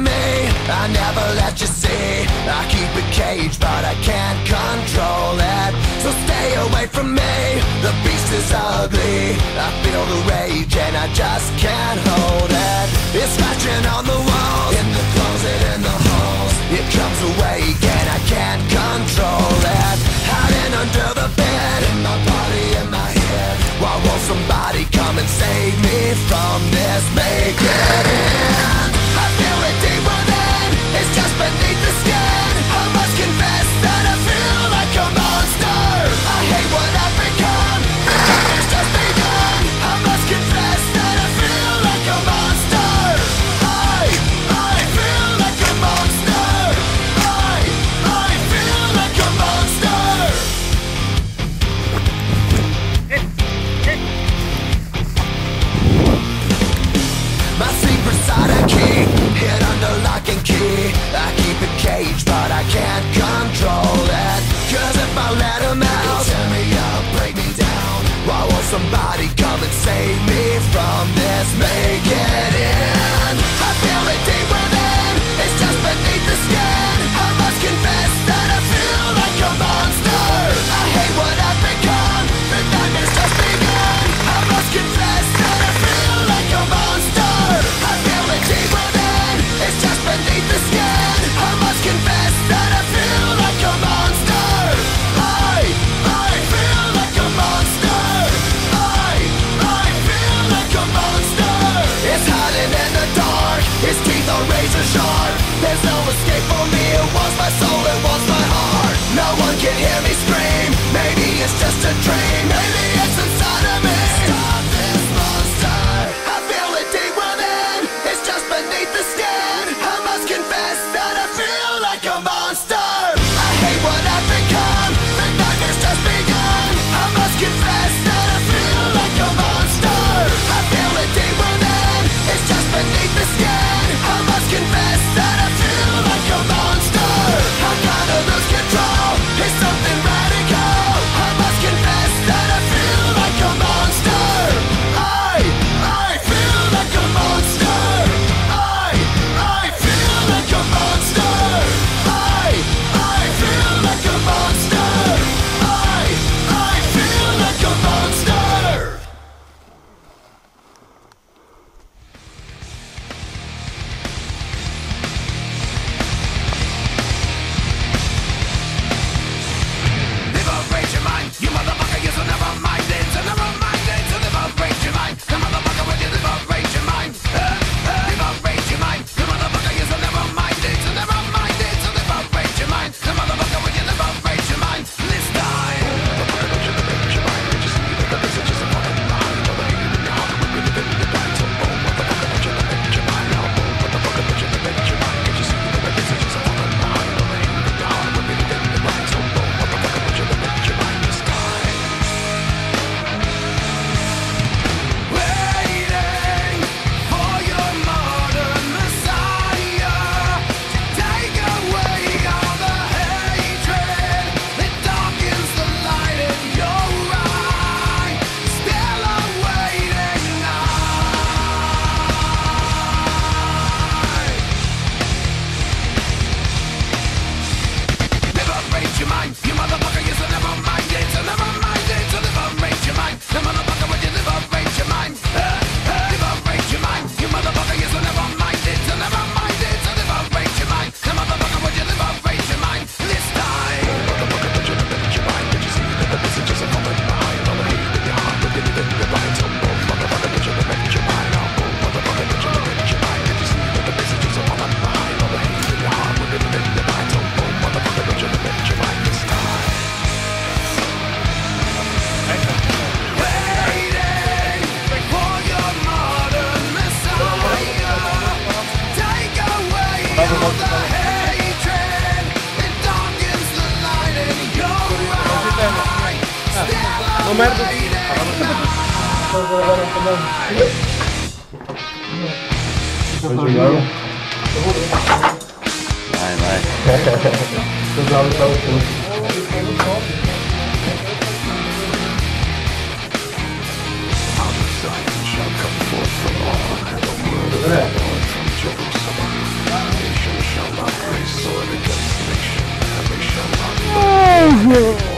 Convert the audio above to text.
from me, I never let you see. I keep it caged, but I can't control it. So stay away from me, the beast is ugly. I feel the rage and I just can't hold it. It's scratching on the walls, in the closet, in the halls. It comes awake and I can't control it. Hiding under the bed, in my body, in my head. Why won't somebody come and save me from this? Make it end. I feel it deep within, it's just beneath the skin. I must confess that I feel like a monster. I hate what I've become, it's just begun. I must confess that I feel like a monster. I feel like a monster. I feel like a monster. My secret side I keep hid under lock and key. I keep it caged, but I can't control it. Cause if I let him out, he'll tear me up, break me down. Why won't somebody come and save me from this? Make it end. I feel it deep within, it's just beneath the skin. I must confess that I feel like a monster. I hate what I've become, the nightmare's just begun. I must confess that I feel like a monster. I feel it deep within, it's just beneath the skin. I must confess that I feel like a monster. I feel like a monster. I feel like a monster. It's hiding in the dark, its teeth are razor sharp. There's no escape for me, it wants my soul, it wants my heart. No one can hear me scream, maybe it's just a dream. Maybe it's inside of me. Stop this monster. I feel it deep within, it's just beneath the skin. I must confess that I feel like a monster. I hate what I've become, the nightmare's just begun. I must confess that I feel like a monster. I feel it deep within, it's just beneath the skin. I must confess that I feel like a monster. I gotta lose control, it's something radical. I must confess that I feel like a monster. I feel like a monster. I feel like a monster. I feel like a monster. I feel like a monster. Liberate your mind, you motherfucker, you're so never-minded. So never-minded, so liberate your mind. The motherfucker, when you liberate your mind. Liberate your mind, you motherfucker, you're so never-minded. So never-minded, so liberate your mind. The motherfucker, when you liberate your mind. This time. Motherfucker, don't you liberate your mind. Can't you see that the message is a fucking lie? All the hate in your heart, we're really in your mind. So boom, motherfucker, don't you liberate your mind. Now boom, motherfucker, don't you liberate your mind. Can't you see that the message is a fucking lie? All the hate in your heart, we're really in your mind. So boom, motherfucker, don't you liberate your mind. This time. Waiting for your modern messiah to take away all the hatred that darkens the light in your eye. Still awaiting Liberate your mind, you motherfucker, you're so never-minded. So never-minded, so liberate your mind. The motherfucker, when you liberate your mind. Liberate your mind, you motherfucker, you're so never-minded. So never-minded, so liberate your mind. The motherfucker, when you liberate your mind. This time. Motherfucker, don't you liberate your mind. Can't you see that the message is a fucking lie? All the hate in your heart, we're really in your mind. So boom, motherfucker, don't you liberate your mind. Now boom, motherfucker, don't you liberate your mind. Can't you see that the message is a fucking lie? All the hate in your heart, we're really in your mind. So boom, motherfucker, don't you liberate your mind. This time. Waiting for your modern messiah. Take away all the hatred that darkens the light in your eye. Still awaiting. Shall come forth from all, and the word of the Lord from Jerusalem. Whoa.